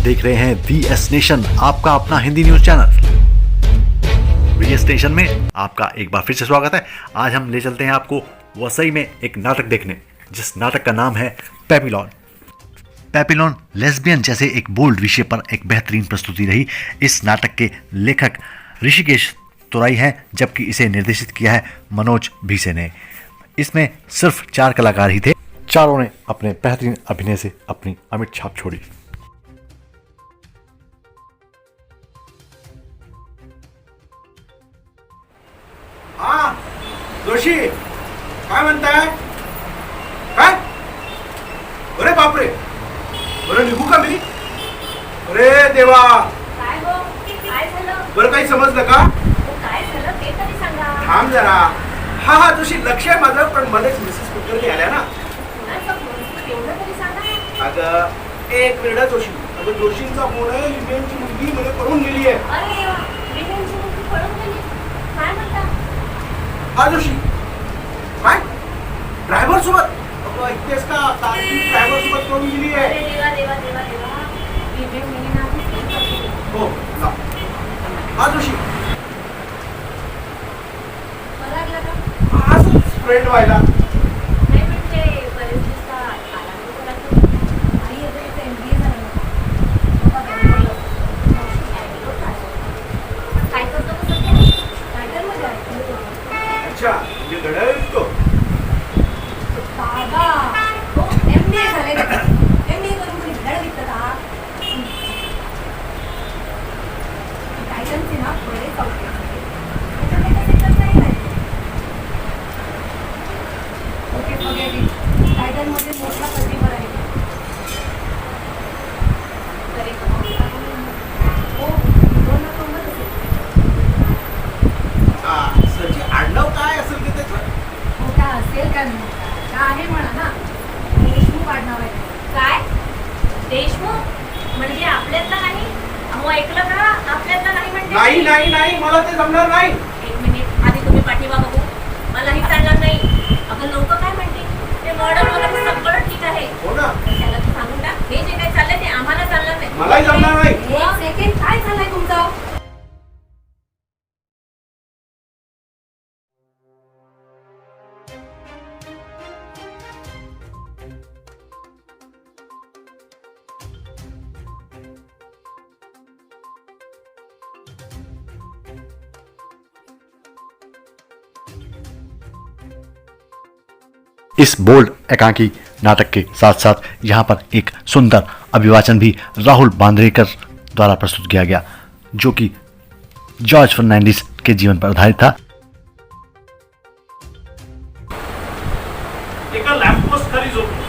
देख रहे हैं VS नेशन, आपका अपना Hindi news channel. VS Nation में आपका एक बार फिर से स्वागत है। आज हम ले चलते हैं आपको वसई में एक नाटक देखने, जिस नाटक का नाम है पेपिलॉन। पेपिलॉन लेस्बियन जैसे एक बोल्ड विषय पर एक बेहतरीन प्रस्तुति रही। इस नाटक के लेखक ऋषिकेश तुराई हैं, जबकि इसे निर्देशित किया है मनोज भीसे ने। इसमें सिर्फ 4 कलाकार ही थे। चारों ने अपने बेहतरीन अभिनय से अपनी अमिट छाप छोड़ी। हाँ जोशी, काय म्हणताय? काय? अरे बापरे, बरं निघू का मी? अरे देवा, काय हो? काय झालं? बरं काही समजलं का? हो, काय झालं ते तरी सांगा. थांब जरा. हा हा जोशी, लक्ष आहे माझं, पण मध्येच मिसेस कुलकर्णी आल्या ना. कुणाचं फोन? एवढं तरी सांगा. अगं एक मिनिट जोशी. अगं जोशींचा फोन आहे, लिबियनची मुलगी मला पळून गेली आहे. अरे देवा, लिबियनची मुलगी पळून गेली. काय म्हणता? हा जोशी, काय? ड्रायव्हर सोबत? अगं ऐकतेस का? तारखी ड्रायव्हर सोबत पळून गेली आहे. अरे देवा देवा देवा देवा, लिबियन मुलींना आधी फोन करते. हो जा. हा जोशी, बरं लागलं का? असंच फ्रेंड व्हायला. नाही म्हणजे बरेच दिवस आला नाही तुला तू. आई आता इथे MBA झालं ना. पप्पा बंगलोर. मावशी बँगलोर राहते. काय करतो का सध्या? रायटरमध्ये आहे. अच्छा, म्हणजे घड्याळ विकतो. बाबा, हो MBA झालंय का? MBA करून कोणी घड्याळ विकतं का? टायटनचे ना बरेच आउटलेट आहेत. त्याच्यामध्ये कसं करता येणार? Okay forget it. टायटनमध्ये मोठा कन्झ्युमर आहे. तर एक हो, 2 नंबर असेल. सरची आडनाव काय असेल ते त्याचं? मोठा असेल का नाही? का आहे म्हणा ना. देशमुख आडनाव आहे. काय? देशमुख म्हणजे आपल्यातला नाही? अहो ऐकलं का? आपल्यातला नाही म्हणजे? नाही नाही नाही, मला ते जमणार नाही. एक मिनिट, आधी तुम्ही पाठीवा बघू. मलाही चालणार नाही. अगं लोक काय म्हणतील? ते मॉडर्न वगैरे सगळं ठीक आहे. हो ना, त्याला तू सांगून टाक, हे जे काही चाललंय ते आम्हाला चालणार नाही. मलाही जमणार नाही. एक सेकंड, काय चाललंय तुमचं? इस बोल्ड एकांकी नाटक के साथ साथ यहाँ पर एक सुंदर अभिवाचन भी राहुल बांद्रेकर द्वारा प्रस्तुत किया गया, जो कि जॉर्ज फर्नांडिस के जीवन पर आधारित था। एका लॅम्पपोस्ट खाली झोपलो.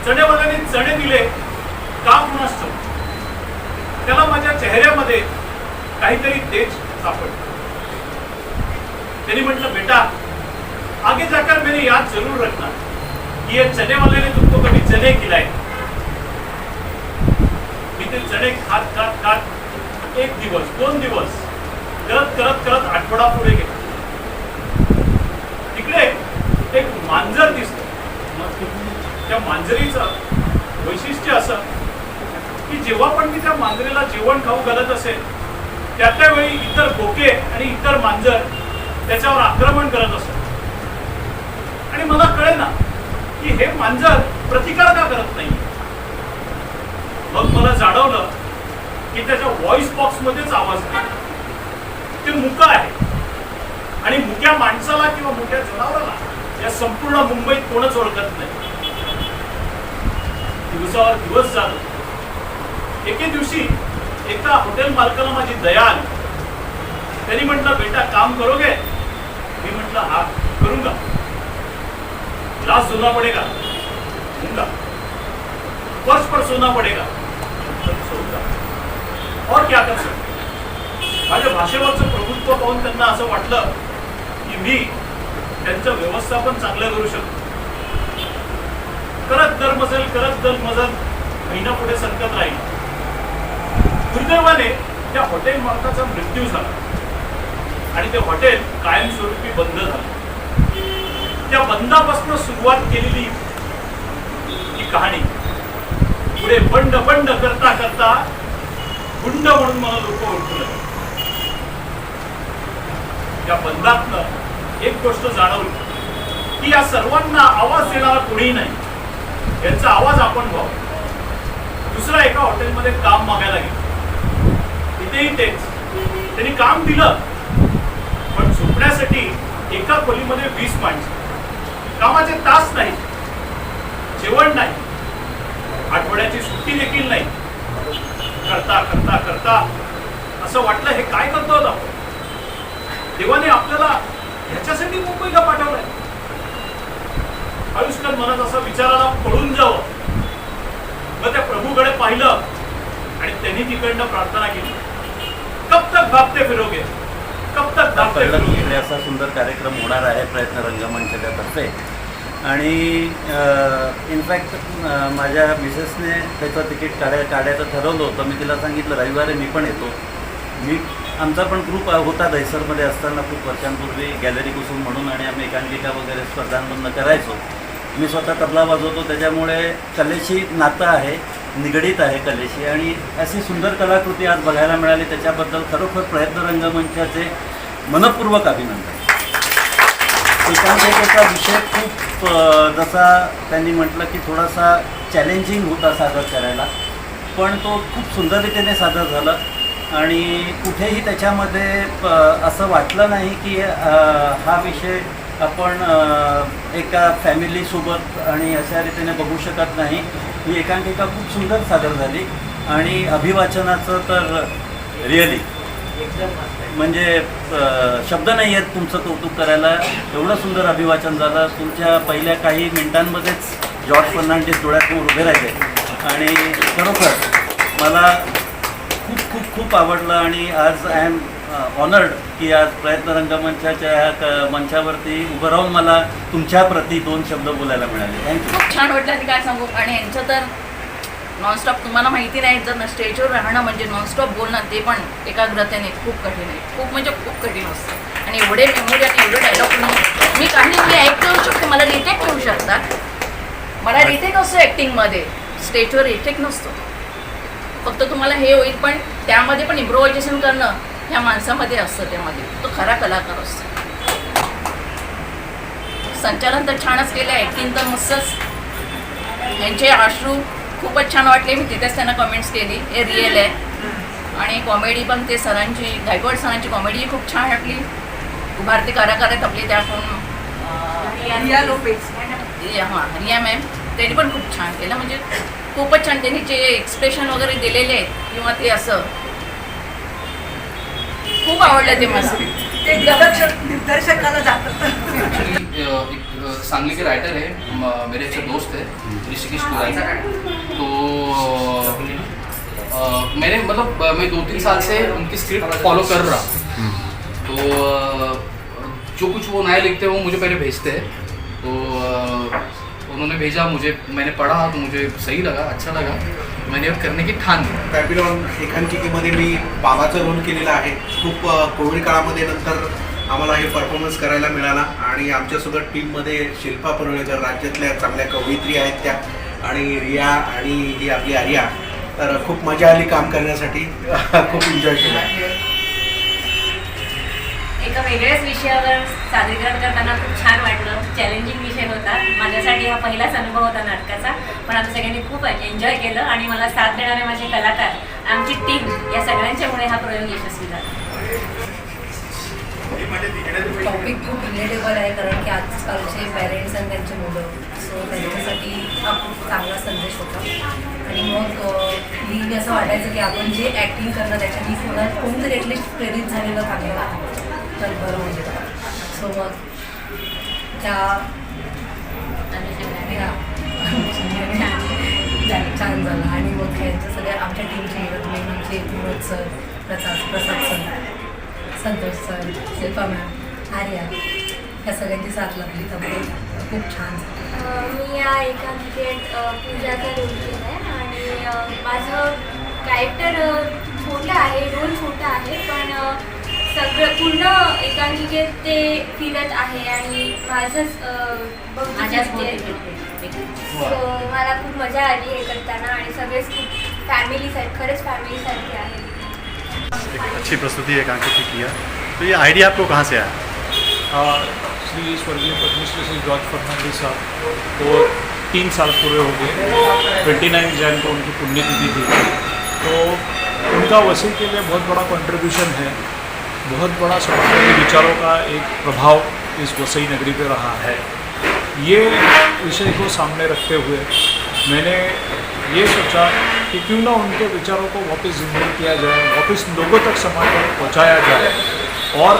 चणेवाल्याने चणे दिले का कुणास ठाऊक. त्याला माझ्या चेहऱ्यामध्ये काहीतरी तेज सापडलं. त्यांनी म्हटलं, बेटा आगे जाकर मैंने याद जरूर रखना कि ये चने वाले ने तुमको कभी चने खिलाए. मी ते चणे खात खात खात 1 दिवस 2 दिवस करत करत करत आठवडा पुढे गेला. तिकडे एक मांजर दिसतं. त्या मांजरीचं वैशिष्ट्य असं की जेव्हा पण मी त्या मांजरीला जेवण खाऊ घालत असेल, त्या वेळी इतर बोके आणि इतर मांजर त्याच्यावर आक्रमण करत असत. आणि मला कळेना की हे मांजर प्रतिकार का करत नाही. मग मला जाणवलं की त्याच्या व्हॉइस बॉक्स मध्येच आवाज नाही. ते मुका आहे आणि मुक्या माणसाला किंवा मुक्या जनावराला या संपूर्ण मुंबईत कोणच ओळखत नाही. दिवसावर दिवस झालं. एके दिवशी एका हॉटेल मालकाला माझी दया आली. त्यांनी म्हटलं, बेटा काम करोगे? मी म्हटलं, हा करूंगा. ग्लास सोना पडेगा, दूंगा. फर्श पर सोना पडेगा, सोऊंगा. और क्या कर सकते. माझ्या भाषेवरचं प्रभुत्व पाहून त्यांना असं वाटलं की मी त्यांचं व्यवस्थापन चांगलं करू शकतो. करत दर मजल महिना पुढे सरकत राहील. दुर्दैवाने त्या हॉटेल मालकाचा मृत्यू झाला आणि ते हॉटेल कायमस्वरूपी बंद झालं. त्या बंदापासून सुरुवात केलेली ही कहाणी पुढे बंड बंड करता करता गुंड म्हणून मला लोक ओळखू लागले. या बंदातनं एक गोष्ट जाणवली की या सर्वांना आवाज देणारा कोणीही नाही, यांचा आवाज आपण व्हावा. दुसरा एका हॉटेलमध्ये काम मागायला गेला, इथेही तेच. त्यांनी काम दिलं, पण झोपण्यासाठी एका खोलीमध्ये 20 माणसं, कामाचे तास नाही, जेवण नाही, आठवड्याची सुट्टी देखील नाही. करता करता करता असं वाटलं हे काय करतो आपण. देवाने आपल्याला ह्याच्यासाठी मुंबईला पाठवलंय. आयुष्यात मनात असा विचाराला पडून जावं. मग त्या प्रभूकडे पाहिलं आणि त्यांनी तिकडनं प्रार्थना केली, कब तक भागते फिरोगे, कब तक भागते फिरोगे. असा सुंदर कार्यक्रम होणार आहे प्रयत्न रंगमंचच्या तर्फे. आणि इनफॅक्ट माझ्या मिसेसने त्याचं तिकीट काढायचं ठरवलं होतं. मी तिला सांगितलं रविवारी मी पण येतो. आमचा पण ग्रुप होता दहिसरमध्ये असताना खूप वर्षांपूर्वी गॅलरी कुसुम म्हणून, आणि आम्ही एकांकिका वगैरे स्पर्धांमधनं करायचो. मी स्वतः तबला वाजवतो, त्याच्यामुळे कलेशी नातं आहे, निगडीत आहे कलेशी. आणि अशी सुंदर कलाकृती आज बघायला मिळाली, त्याच्याबद्दल खरोखर प्रयत्न रंगमंचाचे मनपूर्वक अभिनंदन. एकांकिकेचा विषय खूप जसा त्यांनी म्हटलं की थोडासा चॅलेंजिंग होता सादर करायला, पण तो खूप सुंदर रीतीने सादर झाला. आणि कुठेही त्याच्यामध्ये असं वाटलं नाही की हा विषय आपण एका फॅमिलीसोबत आणि अशा रीतीने बघू शकत नाही. ही एकांकिका खूप सुंदर सादर झाली. आणि अभिवाचनाचं तर रिअली म्हणजे शब्द नाही आहेत तुमचं कौतुक करायला. एवढं सुंदर अभिवाचन झालं. तुमच्या पहिल्या काही मिनिटांमध्येच जॉर्ज फर्नांडिस डोळ्यासमोर उभे राहिले आणि खरोखर मला खूप खूप खूप आवडलं. आणि आज आय एम ऑनर्ड की आज प्रयत्न रंगमंचाच्या ह्या मंचावरती उभं राहून मला तुमच्याप्रती 2 शब्द बोलायला मिळाले. थँक्यू. खूप छान वाटलं. की काय सांगू. आणि यांचं तर नॉनस्टॉप, तुम्हाला माहिती नाही, जर स्टेजवर राहणं म्हणजे नॉनस्टॉप बोलणं ते पण एकाग्रतेने खूप कठीण आहे. खूप म्हणजे खूप कठीण असतं. आणि एवढे मेमोरी आणि एवढे डायलॉग मी काही ॲक्ट करू शकते. मला रिटेक होऊ शकतात. मला रिटेक असतो ॲक्टिंगमध्ये, स्टेजवर रिटेक नसतो. फक्त तुम्हाला हे होईल, पण त्यामध्ये पण इम्प्रोव्हायझेशन करणं ह्या माणसामध्ये असतं. त्यामध्ये तो खरा कलाकार असतो. संचालन तर छानच केलं, ॲक्टिंग तर मस्तच. यांचे अश्रू खूपच छान वाटले. मी तिथेच त्यांना कमेंट्स केली, हे रिअल आहे. आणि कॉमेडी पण ते सरांची, गायकवाड सरांची कॉमेडीही खूप छान वाटली. उभारती कलाकार आहेत आपली, त्या पण रिया लोपेज. हां रिया मॅम, त्यांनी पण खूप छान केलं. म्हणजे खूपच छान त्यांनी जे एक्सप्रेशन वगैरे दिलेले आहेत किंवा ते असं खूप आवडलं ते मला. ते दिग्दर्शकाला जातात. एक सांगली के राइटर है, मेरे अच्छे दोस्त है ऋषिकेश कुराई. तो मैंने मतलब मैं 2-3 साल से उनकी स्क्रिप्ट फॉलो कर रहा हूँ. तो जो कुछ वो नया लिखते हैं वो मुझे पहले भेजते हैं. तो उन्होंने भेजा मुझे, मैंने पढ़ा तो मुझे सही लगा, अच्छा लगा. मैंने अब करने की ठान ली. बॅबिलॉन एकांकिकेमध्ये मी बाबाचा रोल केलेला आहे. खूप कोविड काळामध्ये नंतर आम्हाला हे परफॉर्मन्स करायला मिळाला. आणि आमच्यासोबत टीममध्ये शिल्पा परुळेकर, राज्यातल्या चांगल्या कवयित्री आहेत त्या, आणि रिया आणि ही आपली आर्या. तर खूप मजा आली काम करण्यासाठी. खूप एन्जॉय केला. एका वेगळ्याच विषयावर सादरीकरण करताना खूप छान वाटलं. चॅलेंजिंग विषय होता. माझ्यासाठी हा पहिलाच अनुभव होता नाटकाचा, पण आम्ही सगळ्यांनी खूप एन्जॉय केलं. आणि मला साथ देणारे माझे कलाकार, आमची टीम, या सगळ्यांच्यामुळे हा प्रयोग यशस्वी झाला. टॉपिक खूप रिलेटेबल आहे, कारण की आजकालचे पॅरेंट्स आणि त्यांचे मुलं, सो त्यांच्यासाठी हा खूप चांगला संदेश होता. आणि मग मी असं वाटायचं की आपण जे ॲक्टिंग करणं त्याच्यानी कोणतरी ॲटलिस्ट प्रेरित झालेलं चांगलं तर बरं म्हणजे. सो मग त्या छान झालं. आणि मग यांच्या सगळ्या आमच्या टीमचे मेन म्हणजे Vinod sir, Prasad sir, Santosh sir, Shilpa ma'am, Arya, ह्या सगळ्यांची साथ लागली. त्यामुळे खूप छान झालं. मी या एकांकिकेत पूजाचा रोल केला आहे. आणि माझं कॅरेक्टर छोटं आहे, रोल छोटा आहे, पण सगळं पूर्ण एकांकिकेत ते फिरत आहे आणि माझंच माझ्याच मला खूप मजा आली हे करताना आणि सगळेच खूप खरंच फॅमिलीसारखे आहे. एक अच्छी प्रस्तुति एकांकिका की किया। तो ये आइडिया आपको कहाँ से आया? श्री स्वर्गीय पद्मश्री श्री जॉर्ज फर्नांडिस साहब को 3 साल पूरे हो गए। 29 जनवरी को उनकी पुण्यतिथि थी, तो उनका वसई के लिए बहुत बड़ा कंट्रीब्यूशन है। बहुत बड़ा समाजवादी विचारों का एक प्रभाव इस वसई नगरी पे रहा है। ये विषय को सामने रखते हुए मैंने ये सोचा कि क्यों ना उनके विचारों को वापस जिंदा किया जाए, वापस लोगों तक समाज में पहुँचाया जाए, और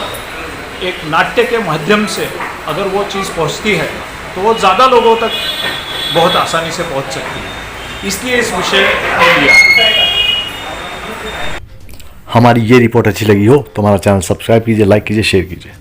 एक नाट्य के माध्यम से अगर वो चीज़ पहुँचती है तो वो ज़्यादा लोगों तक बहुत आसानी से पहुँच सकती है। इसलिए इस विषय को लिया। हमारी ये रिपोर्ट अच्छी लगी हो तो हमारा चैनल सब्सक्राइब कीजिए, लाइक कीजिए, शेयर कीजिए।